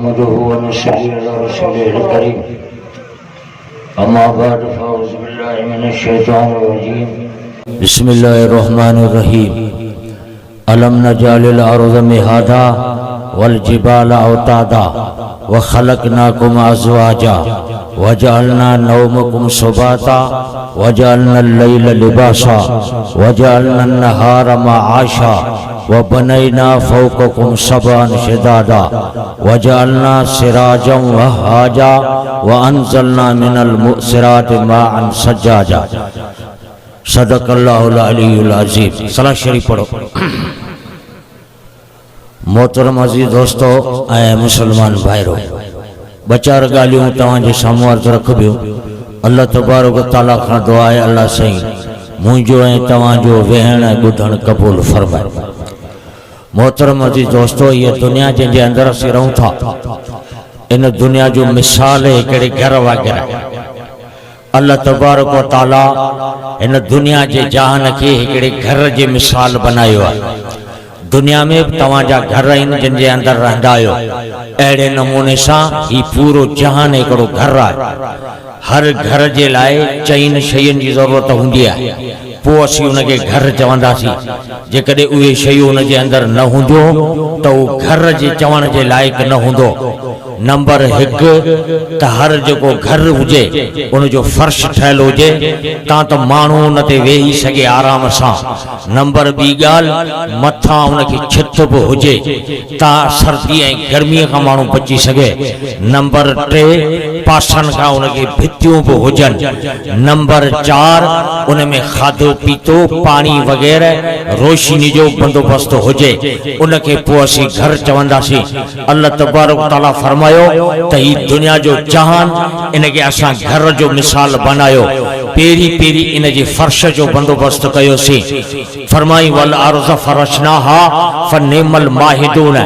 نحمده ونصلي على رسوله الكريم أما بعد فأعوذ بالله من الشيطان الرجيم بسم الله الرحمن الرحيم ألم نجعل الأرض مهادا والجبال أوتادا وخلقناكم أزواجا وجعلنا نومكم سباتا وجعلنا الليل لباسا وجعلنا النهار معاشا وبنينا فوقكم سبعا شدادا وجعلنا سراجا وهاجا وأنزلنا من المؤثرات ماء سجاجا صدق الله العلی العظیم. صلاۃ شریف پڑھو. मोहतरम अज़ीज़ दोस्तों ऐं मुसलमान भाइरो, बचार ॻाल्हियूं तव्हांजे साम्हूं अर्ज़ रखबियूं. अल्लाह तबारक ताला खां दुआ आहे अल्लाह साईं मुंहिंजो ऐं तव्हांजो वेहण ऐं ॿुधण क़बूल फरमाए. मोहतरम अज़ीज़ दोस्तों, ये दुनिया जंहिंजे अंदरि असीं रहूं था, इन दुनिया जो मिसाल हिकिड़े घर वांगुरु. अल्लाह तबारक ताला इन दुनिया जे जहान खे हिकिड़े घर जे मिसाल बनायो आहे. दुनिया में तव्हांजा घर आहिनि जिनजे अंदरि रहंदा आहियो. अहिड़े नमूने सां ही पूरो जहान हिकिड़ो घर आहे. हर घर जे लाइ चइनि शयुनि जी ज़रूरत हूंदी आहे, पोइ असीं उनखे घर चवंदासीं. जेकॾहिं उहे शयूं उनजे अंदरि न हूंदियूं त उहो घर जे चवण जे लाइक़ु न हूंदो. नंबर 1 त हर जेको घर हुजे उनजो फर्श ठहियल हुजे, तां त माण्हू उन ते वेही सघे आराम सां. नंबर 2 ॻाल्हि, मथां उनखे छित बि हुजे, तां सर्दी ऐं गर्मीअ खां माण्हू बची सघे. नंबर 3 पासनि खां उनखे भितियूं बि हुजनि. नंबर 4 उन में खाधो पीतो पाणी वग़ैरह रोशनी जो बंदोबस्त हुजे. उनखे पोइ असीं घर चवंदासीं. अल्लाह तबारक ताला फरमायो त ही दुनिया जो जहान इनके असां घर जो मिसाल बनायो. पेरी पेरी इन जे फर्श जो बंदोबस्त कयोसीं. फरमाई वल अर्ज़ फरशनाहा फनिमल माहिदून.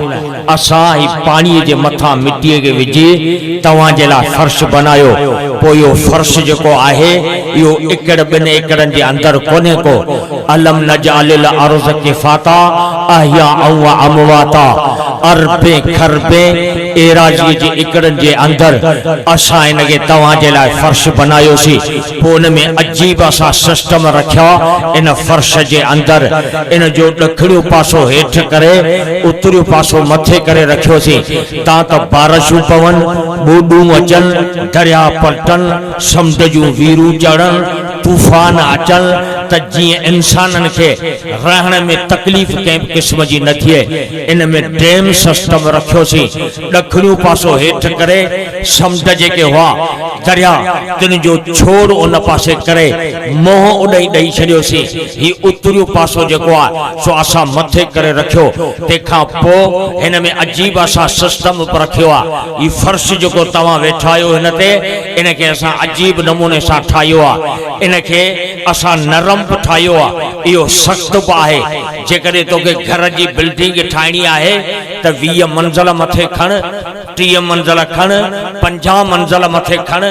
असां ही पाणीअ जे मथां मिटीअ खे विझी तव्हां जे लाइ फर्श बनायो. पोइ इहो फर्श जेको आहे इहो एकड़ 2 एकड़नि जे अंदरि कोन्हे को. अलम नजालिल अर्ज़ किफाता अहया व अमवाता. अरबे खरबे एराजी जे एकड़नि जे अंदरि असां इनखे तव्हां जे लाइ फर्श बनायोसीं. पोइ उन में अजीब असां सिस्टम रखिया. इन फर्श जे अंदरि इन जो ॾखिणियो पासो हेठि करे उतरियो पासो मथे करे रखियोसीं. तां त बारिशूं पवनि, ॿूॾूं अचनि, दरिया पलटनि, समुंड जूं वीरूं चढ़नि, तूफ़ान अचनि, त जीअं इंसाननि खे रहण में तकलीफ़ कंहिं क़िस्म जी न थिए इन में डैम सिस्टम रखियोसीं. ॾखिणियो पासो हेठि करे समुंड जेके हुआ दरिया तिन जो छोड़ उन पासे करे मोह उॾाई ॾेई छॾियोसीं. ही उतरियो पासो जेको आहे सो असां मथे करे रखियो. तंहिंखां पोइ हिन में अजीब असां सिस्टम बि रखियो आहे. ही फर्श जेको तव्हां वेठा आहियो हिन ते, इनखे असां अजीब नमूने सां ठाहियो आहे. इनखे असां नरम बि ठाहियो आहे, इहो सख़्त बि आहे. जेकॾहिं तोखे घर जी बिल्डिंग ठाहिणी आहे त 20 मंज़िल मथे खण, 30 मंज़िल खण, 50 मंज़िल मथे खण,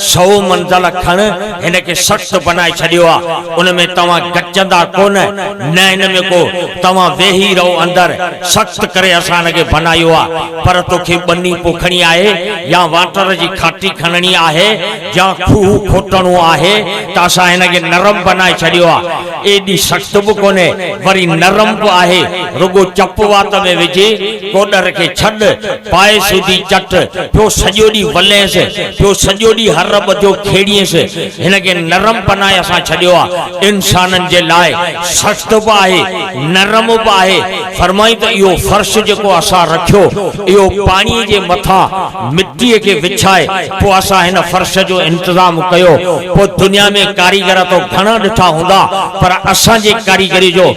100 मंज़िल खण. हिनखे सख़्त बनाए छॾियो आहे. उन में तव्हां गचंदा कोन न, हिन में को तव्हां वेही रहो अंदरि. सख़्त करे असां हिनखे बनायो आहे. पर तोखे बनी पोखणी आहे या वाटर जी खाटी खणणी आहे या खूह खोटणो आहे त असां हिनखे नरम बनाए छॾियो आहे. एॾी सख़्त बि कोन्हे, वरी नरम बि आहे. रुगो चप वात में विझी कोडर खे छॾ, पाए सूदी चट, पियो सॼो ॾींहुं वलेसि, पियो सॼो ॾींहुं हर ॿधो खेड़ीएसि. हिनखे नरम बनाए असां छॾियो आहे. इंसाननि जे लाइ सख़्त बि आहे, नरम बि आहे. फरमाई त इहो फर्श जेको असां रखियो इहो पाणीअ जे मथां मिटीअ खे विछाए पोइ असां हिन फर्श जो इंतज़ाम कयो. पोइ दुनिया में कारीगर तो घणा ॾिठा हूंदा, पर असांजे कारीगरी जो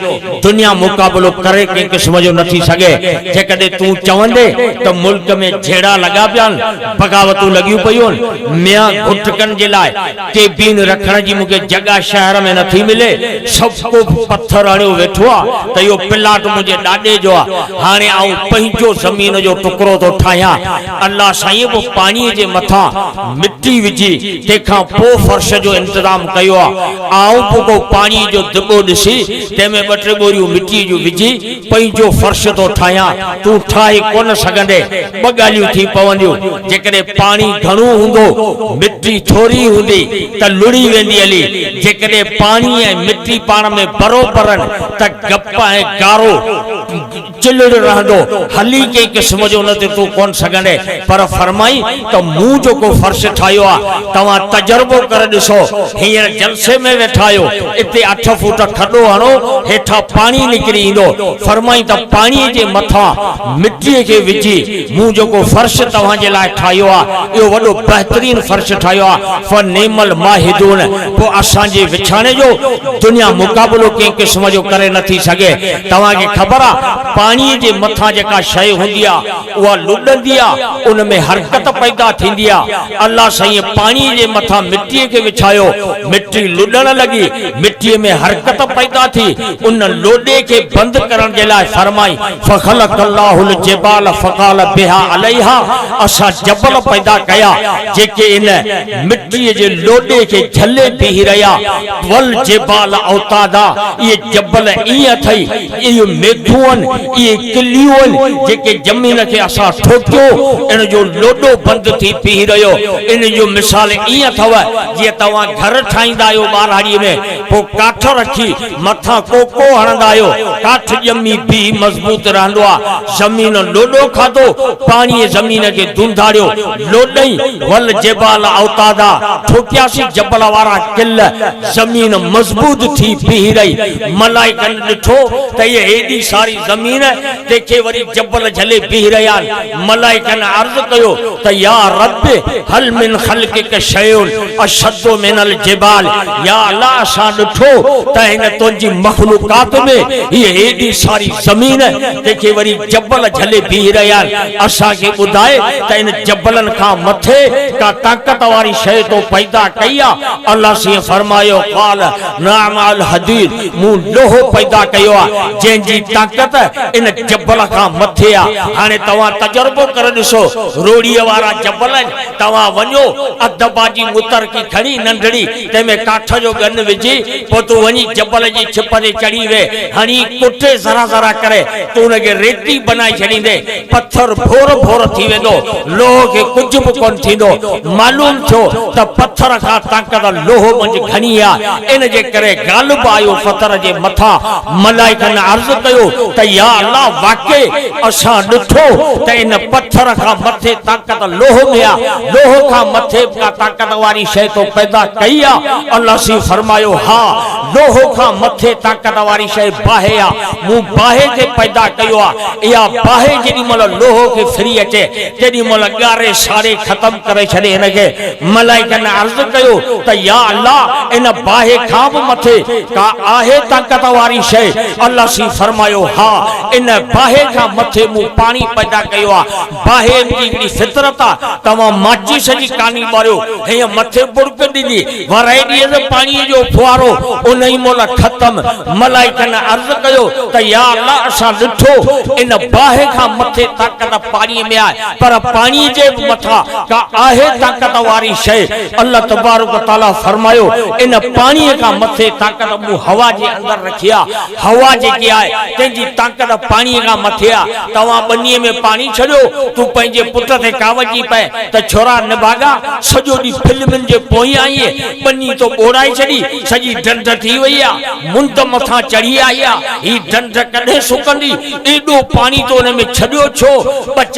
दुनिया मुक़ाबिलो करे कंहिं क़िस्म जो नथी सघे. जेकॾहिं तूं चवंदे त मुल्क में जहिड़ा लॻा पिया आहिनि, बग़ावतूं लॻियूं पियूं आहिनि, मियां घुटकनि जे लाइ केबिन रखण जी मूंखे जॻह शहर में नथी मिले, सभु को पत्थर हणियो वेठो आहे त इहो प्लाट मुंहिंजे ॾाॾे जो आहे. हाणे आऊं पंहिंजो ज़मीन जो टुकड़ो थो ठाहियां. अल्लाह साईं बि पाणीअ जे मथां मिटी विझी तंहिंखां पोइ फर्श जो इंतज़ाम कयो आहे. आऊं पोइ पाणीअ जो दिॿो ॾिसी तंहिंमें 2-3 बोरियूं मिटीअ जूं विझी पंहिंजो फर्श तो ठाया तू ठाए कोन सघंदे ब ॻाल्हियूं थी पवंदियूं जेकॾहिं पाणी घणो हूंदो मिट्टी थोरी हूंदी त लुड़ी वेंदी हली जेकॾहिं पाणी ऐं मिट्टी पाण में बरोबर त गप ऐं गारो चिलड़ रहंदो हली के क़िस्म जो न तू कोन सघंदे पर फरमाई त मूं जेको फर्श ठाहियो आहे तव्हां तजुर्बो करे ॾिसो हींअर जलसे में वेठा आहियो इते 8 फुट खॾो हणो हेठां पाणी निकिरी ईंदो फरमाई त पाणीअ जे मथां मिट्टीअ खे विझी मूं जेको फर्श तव्हांजे लाइ ठाहियो आहे इहो वॾो बहितरीन फर्श ठाहियो आहे फनेमल माहिदून पोइ असांजे विछाणे जो दुनिया मुक़ाबिलो कंहिं क़िस्म जो करे नथी सघे तव्हांखे ख़बर आहे पाणीअ जे मथां जेका शइ हूंदी आहे उहा लुॾंदी आहे उन में हरकत पैदा थींदी आहे अल्लाह साईं पाणीअ जे मथां मिट्टीअ खे विछायो मिट्टी लुॾण लॻी मिट्टीअ में हरकत पैदा थी उन लोॾे खे बंदि करण जे लाइ फरमाई फखलकल्लाहुल जिबाल फकाल बिहा अलैहा असां जबल पैदा कया जेके इन मिट्टीअ जे लोॾे खे झले बीही रहिया वल जिबाल औतादा इहे जबल ईअं अथई इहे मेघूं ये किलियूं जेके जमीन के असा ठोकियो इन जो लोडो बंद थी पी रहियो इन जो मिसाल ईअं अथव जीअं तव्हां घर ठाहींदा आहियो ॿारहाड़ीअ में पोइ काठ रखी मथां कोको हणंदा आहियो काठ ॼमी बी मज़बूत रहंदो आहे ज़मीन लोडो खाधो पाणी ज़मीन खे धुंधाड़ियो लोडई वल जेबाल औतादा ठोकियासीं जबल वारा किल ज़मीन मज़बूत थी पी रही मलाइकनि ॾिठो त इहे हेॾी सारी ज़मीन देखे वरी जबल झले बीह रहिया मलाइकनि अर्ज़ कयो त या रब हल मिन खल्क़िक शयुन अशद्दु मिनल जिबाल या अल्लाह असां ॾिठो त हिन तुंहिंजी मखलूकात में हीअ हेॾी सारी ज़मीन देखे वरी जबल झले बीह रहिया असांखे ॿुधाए त इन जबलनि खां मथे का ताक़त वारी शइ तो पैदा कई आहे अल्लाह से फरमायो क़ाल नाम अल हदीद मूं लोहो पैदा कयो आहे जंहिंजी ताक़त इन जबल का मथे आ हाने तवा तजुर्बो कर दिसो रोड़ीअ वारा जबल तवा वञो अधबाजी मुतर की खड़ी नंढड़ी ते में काठ जो गन विझी पो तू वनी जबल जी छिप ते चढ़ी वे हणी कुटे जरा जरा करे तू उनके रेती बनाई छड़ींदे पत्थर भोर भोर थी वेंदो लोह के कुछ भी कोन थींदो मालूम थो त पत्थर का ताकत लोह मंज घणी आ इन जे करे गालिब आयो पत्थर जे मथा मलाइकन अर्ज कयो त या अल्लाह वाकई असा ॾिठो त इन पत्थर का मथे ताकत लोह में आ लोह का मथे का ताकत वारी शइ तो पैदा कई आ अल्लाह से फरमायो हां लोह का मथे ताकत वारी शइ बाहे आ मु बाहे के पैदा कयो आ या बाहे जेडी मल लोह के फ्री अचे तेडी मल गारे सारे खत्म करे छडे इनके मलाइकन अर्ज कयो त या अल्लाह इन बाहे का मथे का आहे ताकत वारी शइ अल्लाह से फरमायो हां इन बाहे का मथे मु पानी पैदा कयो आ बाहे की फितरत आ तवा माची सजी कानी मारियो हे मथे बुड़क दीदी वराइडी जे पानी जो फुआरो उनई मोला खत्म मलाइकन अर्ज कयो त या अल्लाह असा ॾिठो इन बाहे का मथे ताकत पानी में आए पर पानी जे मथा का आहे ताकत वारी शइ अल्लाह तबारक तआला फरमायो इन पानी का मथे ताकत मु हवा जे अंदर रखिया हवा जे की आए तेजी ताकत पानी का मथे आ तवा बन्नी में पानी छड़ो तू पंजे पुट ते कावजी पे त छोरा निभागा सजो दी फिल्मन जे पोई आई बन्नी तो बोड़ाई छड़ी सजी डंड थी वई आ मुंड मथा चढ़ी आई आ ई डंड कदे सुकंदी एडो पानी तो ने में छड़ियो छो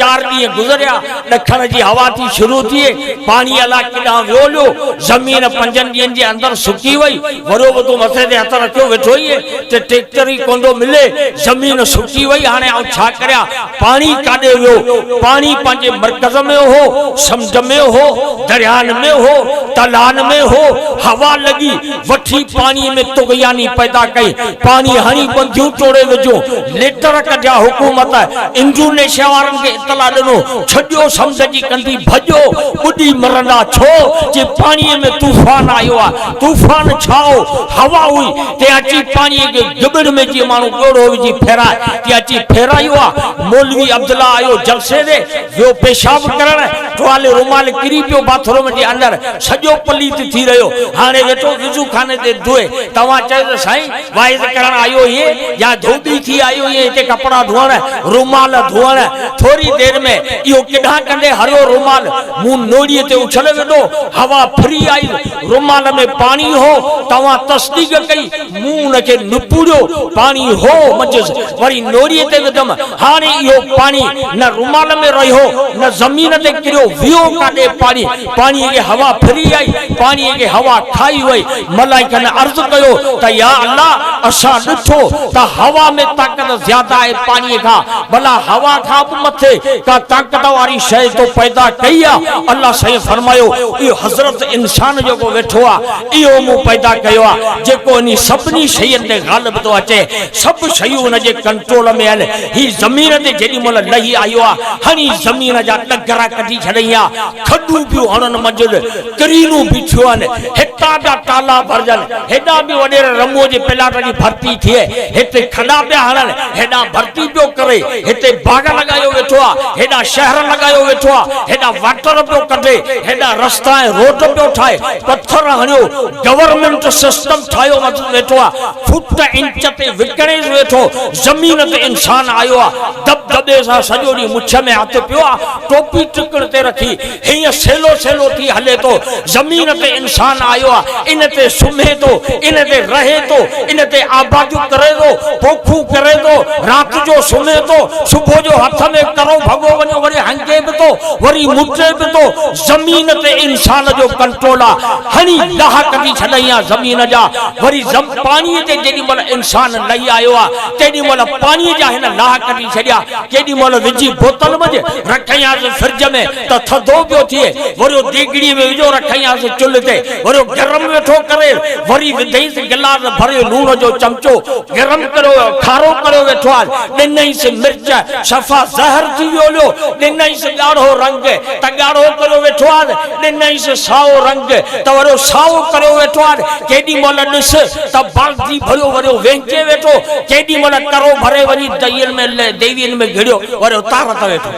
4 दी गुजरिया दखण जी हवा थी शुरू थी पानी अला किदा वियोलो जमीन 5 दी जे अंदर सुकी वई वरो वतो मथे ते हथ रखियो वेठो ही ते ट्रैक्टर ही कोंदो मिले जमीन सुकी वई हाने आ छा करया पानी काडे वियो पानी पांजे मरकज में हो समुद्र में हो दरियान में हो तलान में हो हवा लगी वठी पानी में तुगयानी पैदा कई पानी हणी बंधियों तोड़े विजो लेटर कढिया हुकूमत इंडोनेशिया वारन के इतला दिनो छडियो समुद्र जी कंदी भजो बुडी मरंदा छो जे पानी में तूफान आयो आ तूफान छाओ हवा हुई ते अची पानी के गबड़ में जी मानु गोड़ो विजी फेरा ते अची फेरायो आ मौलवी अब्दुल्ला आयो जलसे दे जो पेशाब करण वेठो हाले रुमाल किरी पियो बाथरूम जे अंदर सजो पलीत थी रहियो हाणे वेठो विजू खाने ते धोए तवा चयो साईं वाइज करण आयो ये या धोबी थी आयो ये ते कपड़ा धोण रुमाल धोण थोड़ी देर में यो किडा कंदे हरियो रुमाल मुंह नोड़ी ते उछल वेठो हवा फ्री आई रुमाल में पानी हो तवा तस्दीक कई मुंह के नुपुड़ो पानी हो मजस वरी नोड़ी ते विदम हाने यो पानी न रुमाल में रहियो न जमीन ते किरो वियो काडे पानी पानी के हवा फ्री आई पानी के हवा खाई वई मलाइका ने अर्ज कयो त या अल्लाह असा दिठो त हवा में ताकत ज्यादा है पानी का भला हवा खा मथे का ताकत वाली शय तो पैदा कईया अल्लाह सही फरमायो यो हजरत इंसान जो को वेठो आ इयो मु पैदा कयो आ जेको नी सबनी शयन ते गालिब तो अचे सब शयूं न जे कंट्रोल में आले ही जमीन ते जेडी मोल लही आयो आ हनी जमीन जा डगरा कढी छड़िया खडू पियो हणन मंजिल करीनू बिछो आने हेता जा ताला भरजन हेडा भी वडे रमो जे पेलाट जी भर्ती थिए हेते खडा पे हणन हेडा भर्ती पियो करे हेते बाग लगायो वेठो आ हेडा शहर लगायो वेठो आ हेडा वाटर पियो कढे हेडा रस्ता रोड पियो ठाए पत्थर हणियो गवर्नमेंट सिस्टम ठायो मत वेठो आ फुट इंच ते विकणे वेठो जमीन ते इंसान आयो आ दबदबे सा सजोड़ी मुछ में हाथ पियो आ टोपी टिकड़ ते रखी हिय सेलो सेलो थी हले तो जमीन ते इंसान आयो आ इन ते सुमे तो इन ते रहे तो इन ते आबादू करे तो पोखू करे तो रात जो सुमे तो सुबह जो हाथ में करो भगो वनो वरी हंके भी तो वरी मुटे भी तो जमीन ते इंसान जो कंट्रोल आ हनी लहा कदी छडैया जमीन जा वरी पानी ते जेडी मोल इंसान लई आयो आ तेडी मोल पानी जा हिन लहा कदी छड्या केडी मोल विजी बोतल में रखया फ्रिज में त थदो पियो थिए वरी देगड़ी में विजो रखया चुल्ह ते वरी गरम वेठो करे वरी विधई से गिलास भरे लूण जो चमचो गरम करो खारो करो वेठो आ दिनई से मिर्च सफा जहर थी वियो दिनई से गाढ़ो रंग त गाढ़ो करो वेठो आ दिनई से साओ रंग त वरो साओ करो वेठो आ केडी मोल दिस त बाल्टी भरो वरो वेंचे वेठो केडी मोल करो भरे वरी दयन में देवियन में घिड़ियो वरो तारत वेठो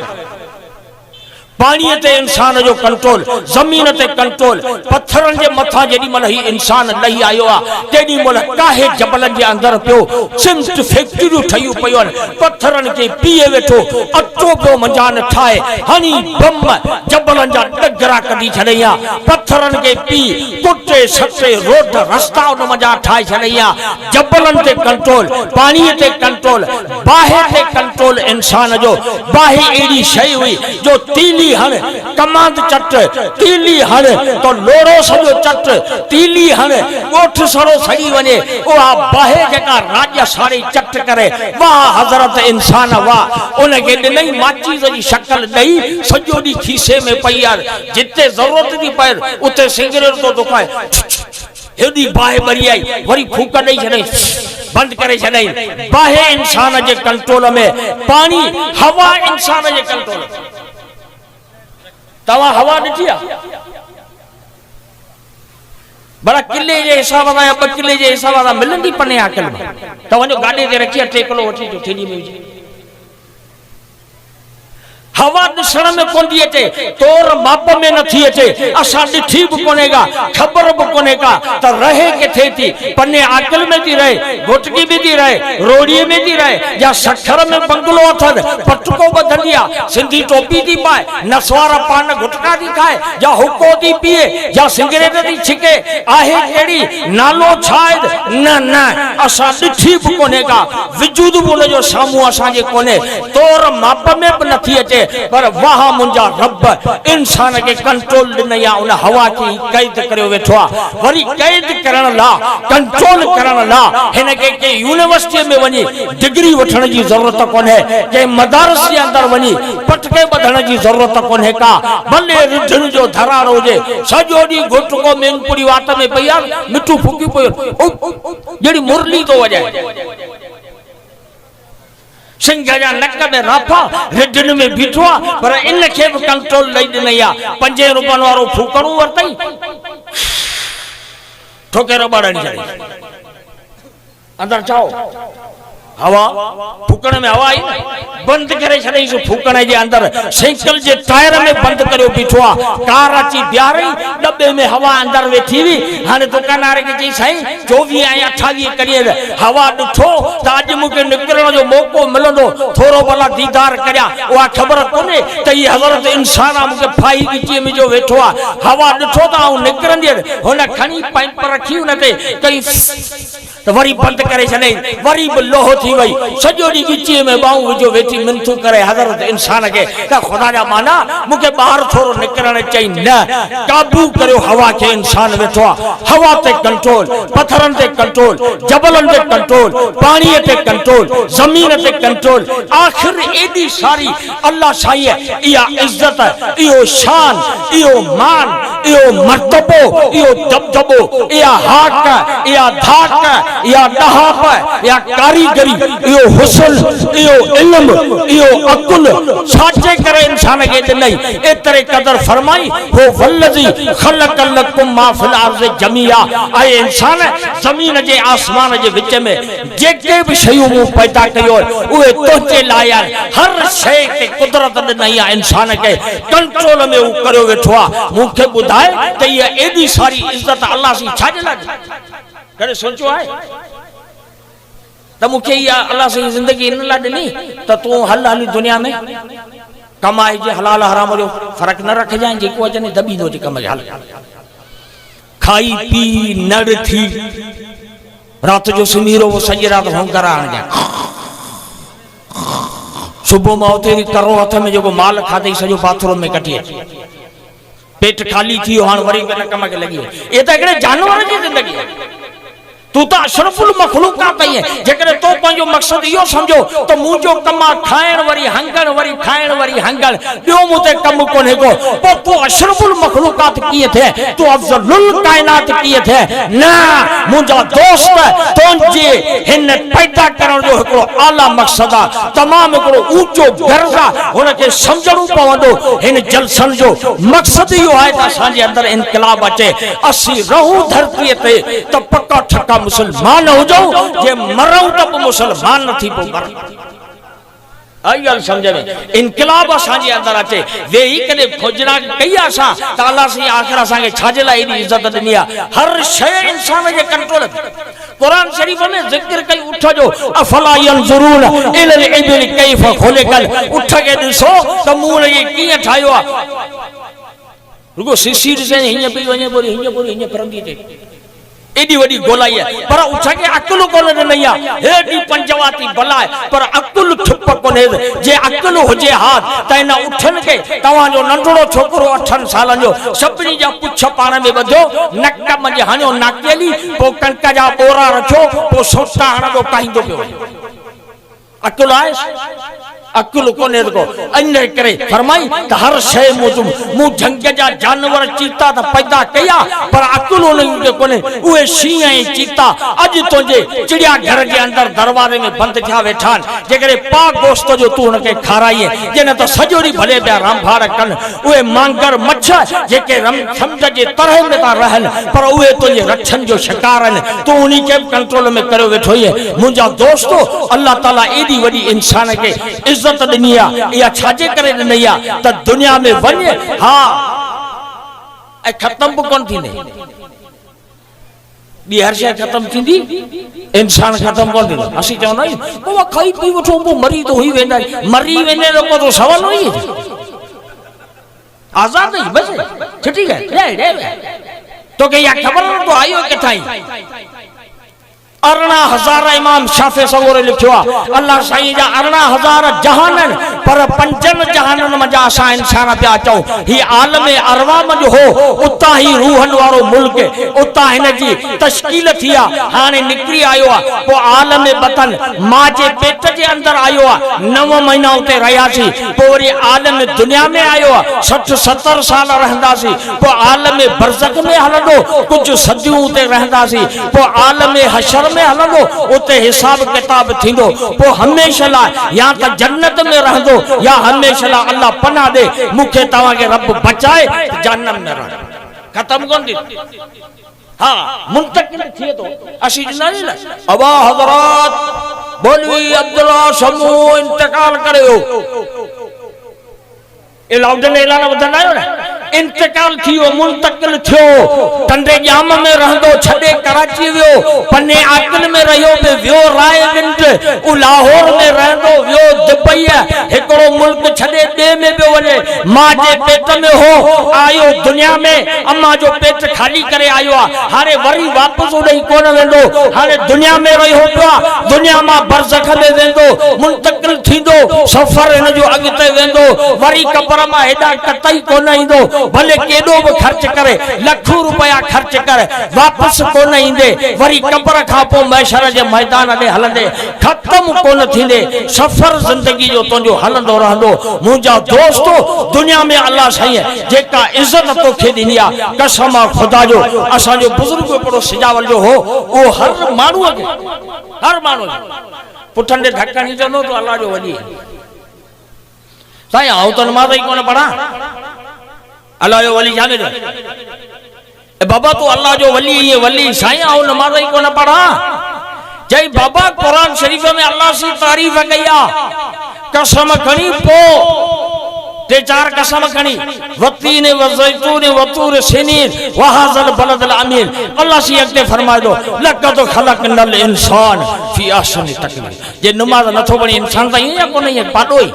पानी ते इंसान जो कंट्रोल जमीन ते कंट्रोल पत्थरन जे मथा जेडी मल ही इंसान लही आयो आ तेडी मल काहे जबलन जे अंदर पियो सिमट फैक्ट्री ठयू पयोन पत्थरन के पिए वेठो अटो पो मंजान ठाए हनी बम जबलन जा डगरा कदी छड़ैया पत्थरन के पी कुटे सटे रोड रास्ता उन मजा ठाए छड़ैया जबलन ते कंट्रोल पानी ते कंट्रोल बाहे ते कंट्रोल इंसान जो बाहे एडी शय हुई जो तीली हण कमांद चट तीली हण तो लोड़ो सजो चट तीली हण गोठ सरो सड़ी वने ओ आ बाहे जका राजा सारी चट करे वाह हजरत इंसान वाह उन के नहीं माचीज जी शक्ल दई सजो दी खीसे में पयार जिते जरूरत दी पर उते सिगरेट तो दुखाए हेडी बाहे बरी आई वरी फूक नहीं छने बंद करे छने बाहे इंसान जे कंट्रोल में पानी हवा इंसान जे कंट्रोल तवा हवा ॾिठी आहे बड़ा किले जे हिसाब सां या 2 किले जे हिसाब सां मिलंदी पने आकल में त वञो गाॾी ते रखी 3 किलो वठी जो थेली में विझी हवा दिसण में कोंदी अचे तोर माप में न थी अचे असा ॾिठी भी कोनेगा खबर भी कोनेगा त रहे किथे थी पने आकल में थी रहे घोटकी में थी रहे रोड़ी में थी रहे या सठर में बंगलो अथन पटको बधलिया सिंधी टोपी थी पाए नसवारा पान गुटका थी खाए या हुको थी पिए या सिगरेट थी छिके आहे केड़ी नालो छायद न न असा ॾिठी भी कोनेगा वजूद भी उन जो सामू असा जे कोने तोर माप में भी न थी अचे पर वाह मुंजा रब इंसान के कंट्रोल दिनया उन हवा की कैद करियो वेठो आ वरी कैद करण ला कंट्रोल करण ला हिन के यूनिवर्सिटी में वनी डिग्री वठण जी जरूरत कोने के मदरस के अंदर वनी पटके बधण जी जरूरत कोने का भले रिढन जो धरार होजे सजोडी घुटको मेनपुरी वाट में पया मिठू फूकी पयो जेडी मुरली तो वजाए सिंह जा नक में राफा रिढन में बीठो पर इन के भी कंट्रोल नहीं दिनया 5 रुपन वारो फूकणो वरतई ठोकेरो बाड़न चढ़ी अंदर जाओ हवा फूकण में हवा आई बंद करे छॾईंसि फूकण जे अंदर साइकिल जे टायर में बंद करियो बीठो आहे कार अची बीहारई डब्बे में हवा अंदर वेठी हुई हाणे दुकानदार खे चई साईं 24 ऐं 28 करियर हवा ॾिठो त अॼु मूंखे निकिरण जो मौक़ो मिलंदो थोरो भला दीदार करियां उहा ख़बर कोन्हे त हीअ हज़रत इंसान आहे मूंखे फाई ॻिचीअ में जो वेठो आहे हवा ॾिठो त आउं निकिरंदी हुन खणी पाइप रखी हुन ते कई तो वरी बंद करे छॾई वरी भी लोहो थी वई सॼो ॾींहुं ॻिचीअ में ॿाहूं विझो वेठी मिनथू करे हज़रत इंसान खे त ख़ुदा जा माना मूंखे ॿाहिरि थोरो निकिरण चई न काबू करियो हवा खे इंसान वेठो आहे हवा ते कंट्रोल पत्थरनि ते कंट्रोल जबलनि ते कंट्रोल पाणीअ ते कंट्रोल ज़मीन ते कंट्रोल आख़िर एॾी सारी अल्लाह साईं इहा इज़त इहो शान इहो मान इहो मर्तबो इहो दबदबो इहा हाक इहा धाक या डहाप या कारीगरी इहो हुस्न इहो इल्म इहो अकुल साचे करे इंसान के ॾिनई एतिरे क़दर फरमाई हो वल्लज़ी ख़लक़ लकुम मा फिल अर्ज़ि जमीआ ऐं इंसान ज़मीन जे आसमान जे विच में जेके भी शयूं मूं पैदा कयो उहे तोचे लाइ हर शइ ते कुदरत ॾिनई आहे इंसान के कंट्रोल में उहो करियो वेठो आहे मूंखे ॿुधाए त इहा एॾी सारी इज़त अल्लाह जी छाजे लाइ कॾहिं सोचियो आहे त मूंखे इहा अल्लाह साईं ज़िंदगी इन लाइ ॾिनी त तूं हल हली दुनिया में कमाए जे हलाल हराम जो फ़र्क़ु न रखजांइ जेको अचनि दॿींदो जे कम हल खाई पी नड़ थी राति जो सुम्ही रहो सॼी राति होंकर आणजांइ सुबुह मां उते करो हथ में जेको माल खाधई सॼो बाथरूम में कढी अचे पेट खाली थी वियो हाणे वरी कम खे लॻी ये त हिकिड़े जानवर जी ज़िंदगी आहे तू तो अशरफुल मखलूकात है जेकर तो पंजो मकसद यो समझो तो मुंजो कमा खाइण वरी हंगण वरी खाइण वरी हंगण बियो मुते कम कोने को तो तू अशरफुल मखलूकात किए थे तू अफजलुल कायनात किए थे ना मुंजा दोस्त तोंजे हिन पैदा करण जो एकड़ो आला मकसद आ तमाम एकड़ो ऊंचो गर्जा हुन के समझणो पवंदो हिन जलसन जो मकसद यो है त असां जे अंदर इनकलाब अचे असी रहूं धरती ते त पक्का ठका मुसलमान हो जाओ जे मरऊ तब मुसलमान न थी पो मर आई गल समझ में इनकलाब असां जे अंदर अचे वे ही कदे खोजना कई असां त अल्लाह से आखिर असां के छाजे ला एडी इज्जत ॾिनी आहे हर शय इंसान जे कंट्रोल कुरान शरीफ में जिक्र कई उठ जो अफला यंजुरून इलल इबिल कैफ खुलिकल उठ के ॾिसो त मूं ये कीअं ठाहियो आहे रुगो सिसीर से हिय पई वने पोरी हिय परंदी थे एडी वडी गोलाई है पर उठ के अकुल कोन ॾिनई आहे हेडी पंजवाती बला पर अकुल ठुप कोने जे अकुल हुजे हाथ त इन उठन के तवां जो नंढड़ो छोकरो 8 सालन जो सभिनी जा पुछ पाण में बधो नक मंझि हणियो नाकेली पो कणक जा बोरा रखो पो सोटा हणंदो काईंदो पियो अकुल आहे अकुल कोने को अन्य करे फरमाई त हर शय मौजूद मु जंग जा जानवर चीता त पैदा कया पर अकुल उन के कोने उहे शीं ऐं चीता अज तुझे चिड़िया घर के अंदर दरवाजे में बंद थिया वेठान जेकरे पाक गोश्त जो तू उनके खाराई जने तो सजोरी भले पिया रामभार कन उहे मांगर मच्छ जेके समुंड जे तरह में ता रहन पर उहे तुझे रक्षन जो शिकार तू उन्हीं के कंट्रोल में करो वेठो मुंजा दोस्तों अल्लाह ताला एडी वडी इंसान के इज्जत ॾिनी आहे इहा छाजे करे ॾिनी आहे त दुनिया में वञे हा ऐं ख़त्म बि कोन थींदे ॿी हर शइ ख़त्म थींदी इंसान ख़त्म कोन थींदो असीं चवंदा आहियूं पोइ खाई पी वठो पोइ मरी तो हुई वेंदा मरी वेंदे लोगों तो सवाल हुई आजाद ही बस छुट्टी गए तो के या खबर तो आयो किथाई 18,000 इमाम शाफी सगोरे लिखियो अल्लाह साईं जा 18,000 जहानन पर पंजन जहानन मजा असां इंसान पिया चऊं ही आलम अरवा मज हो उता ही रूहन वारो मुल्क उता हिन जी तश्कील थी हाने निकरी आयो पो आलम बतन मां जे पेट जे अंदर आयो 9 महीना उते रहियासी पो वरी आलम दुनिया में आयो 60-70 साल रहंदासी पो आलम बरज़ख में हलंदो कुछ सदियूं उते रहंदासी पो आलम हशर में हलंदो उते हिसाब किताब थींदो पो हमेशा ला या त जन्नत में रहंदो या हमेशा ला अल्लाह पनाह दे मुखे तवा के रब बचाए जन्नत में रह खत्म कोन थी हाँ मुंतकिल थिए तो असी जनानी ना अबा हजरत बोलवी अब्दुल्ला समू इंतकाल करियो ए लाउडन ऐलान ॿुधंदा आहियो न इंतकाल थियो मुंतकिल थियो टंडे जाम में रहंदो छडे कराची वियो पन्ने आकिल में रहियो बि वियो रायगंज उ लाहौर में रहंदो वियो दुबई हिकिड़ो मुल्क छडे ॿिए में पियो वञे मां जे पेट में हो आयो दुनिया में अम्मा जो पेट खाली करे आयो आहे हाणे वरी वापस उॾई कोन वेंदो हाणे दुनिया में रहियो पियो आहे दुनिया मां बरज़ख में वेंदो मुंतकिल थींदो सफ़र हिन जो अॻिते वेंदो वरी कब्र मां हेॾा कतई कोन ईंदो भले केॾो बि ख़र्च करे लखों रुपया ख़र्च करे वापस कोन ईंदे वरी कब्र खां पोइ महशर जे मैदान ॾे हलंदे ख़त्म कोन थींदे सफ़र ज़िंदगी जो तुंहिंजो हलंदो रहंदो मुंहिंजा दोस्तो दुनिया में अल्लाह साईं जेका इज़त तोखे ॾिनी आहे कसम ख़ुदा जो असांजो बुज़ुर्ग हिकिड़ो सिजावल जो हो उहो हर माण्हूअ खे पुठनि ॾे धक हणी चवंदो तो अल्लाह जो वली साईं आऊं त नमाज़ ई कोन पढ़ा अल्लाह जो वली जाने दे ए बाबा तू अल्लाह जो वली ये वली साईं आऊं नमाज़ ही कोन पढ़ा जय बाबा कुरान शरीफ में अल्लाह सी तारीफ कई आ कसम खणी पो ते चार कसम खणी वतीन व ज़ैतून व तूर सिनीन व हाज़ल बलदल अमीन अल्लाह सी अॻिते फरमाए दो लक़द ख़लक़नल इंसान फी अहसनि तक़वीम जे नमाज़ नथो पढ़े इंसान त ईअं कोन ईअं पाॾो ई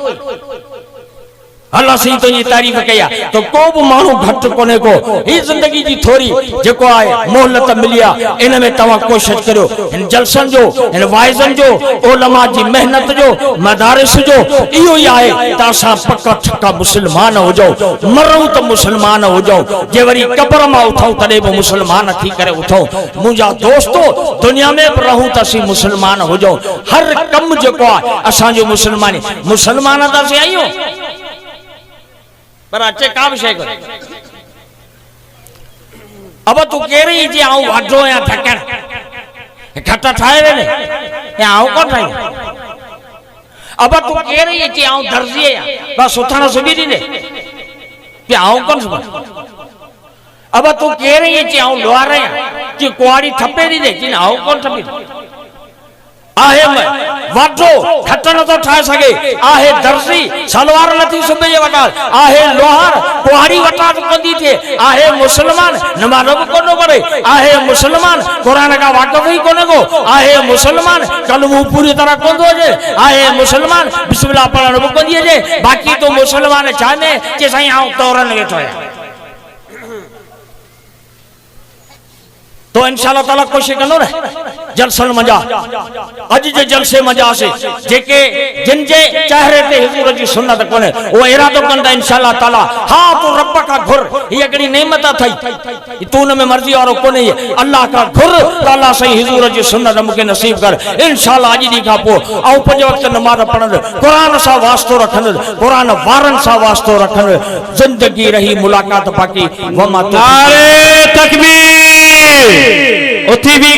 अल्लाह सी तो ये तारीफ कया तो को भी मानू घट कोने को ही जिंदगी जी थोड़ी जेको आए मोहलत मिलिया इन में तवा कोशिश करो इन जलसन जो इन वाइजन जो उलमा जी मेहनत जो मदारिस जो इयो ही आए तासा पक्का छक्का मुसलमान हो जाओ मरूं तो मुसलमान हो जाओ जे वरी कब्र में उठो तडे वो मुसलमान थी करे उठो मुजा दोस्तों दुनिया में रहूं तसी मुसलमान हो जाओ हर कम जेको आ असा जो मुसलमान दा से आयो पर अच्छे का विषय कर अब तू कह रही जी आऊं वाढो या थकण खट्टा ठाए ने या आऊं कोन ठाई अब तू कह रही जी आऊं दर्जी या बस सुथाना सुबी दी ने कि आऊं कोन सुबा अब तू कह रही जी आऊं लोहार या कि कुआड़ी ठपे दी दे कि आऊं कोन ठपी आहे वाढो खट न तो ठाए सके आहे दर्जी सलवार नथी सुबे जे वटा आहे लोहार कुहाड़ी वटा कंदी थे आहे मुसलमान नमाज भी कोन पढ़े आहे मुसलमान कुरान का वाक़िफ ही कोन को आहे मुसलमान कलमू पूरी तरह कोन दो जे आहे मुसलमान बिस्मिल्लाह पढ़ण भी कोन जे बाकी तो मुसलमान चाहे कि साईं आऊं तोरन वेठो है तो इंशाअल्लाह ताला कोशिश कनो न जलसन मजा अज जे जलसे मजा से जेके जिन जे चेहरे ते हुजूर जी सुन्नत कोने वो इरादो कंदा इंशाअल्लाह ताला हां तो रब का घुर ये एकड़ी नेमत थई तू न में मर्जी और कोने अल्लाह का घुर ताला सही हुजूर जी सुन्नत मुके नसीब कर इंशाअल्लाह अज दी का पो औ पंज वक्त नमाज पढ़न कुरान सा वास्तो रखन कुरान वारन सा वास्तो रखन जिंदगी रही मुलाकात बाकी वमा नारे तकबीर उठी भी